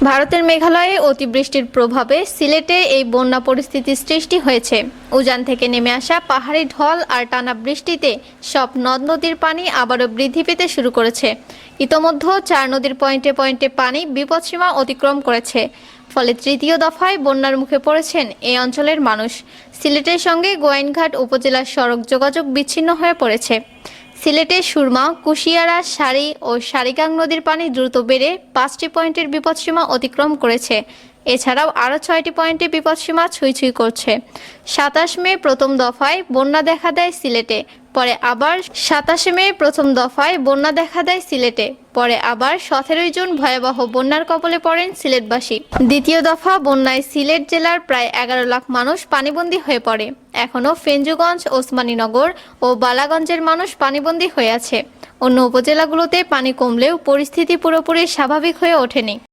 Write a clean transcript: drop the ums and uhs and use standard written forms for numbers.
ভারতের মেঘালয়ে অতিবৃষ্টির প্রভাবে সিলেটে এই বন্যা পরিস্থিতির সৃষ্টি হয়েছে। উজান থেকে নেমে আসা পাহাড়ি ঢল আর টানা বৃষ্টিতে সব নদ নদীর পানি আবারও বৃদ্ধি পেতে শুরু করেছে। ইতোমধ্যে 4 নদীর পয়েন্টে পয়েন্টে পানি বিপদসীমা অতিক্রম করেছে। ফলে তৃতীয় দফায় বন্যার মুখে পড়েছেন এই অঞ্চলের মানুষ। সিলেটের সঙ্গে গোয়াইনঘাট উপজেলার সড়ক যোগাযোগ বিচ্ছিন্ন হয়ে পড়েছে। সিলেটে সুরমা, কুশিয়ারা, সারি ও সারিগাং নদীর পানি দ্রুত বেড়ে 5টি পয়েন্টের বিপদসীমা অতিক্রম করেছে। এছাড়াও আরও 6টি পয়েন্টে বিপদসীমা ছুঁই করছে। 27 মে প্রথম দফায় বন্যা দেখা দেয় সিলেটে, পরে আবার 17ই জুন ভয়াবহ বন্যার কবলে পড়েন সিলেটবাসী। দ্বিতীয় দফা বন্যায় সিলেট জেলার প্রায় 11 লাখ মানুষ পানিবন্দী হয়ে পড়ে। এখনও ফেঞ্জুগঞ্জ, ওসমানীনগর ও বালাগঞ্জের মানুষ পানিবন্দী হয়ে আছে। অন্য উপজেলাগুলোতে পানি কমলেও পরিস্থিতি পুরোপুরি স্বাভাবিক হয়ে ওঠেনি।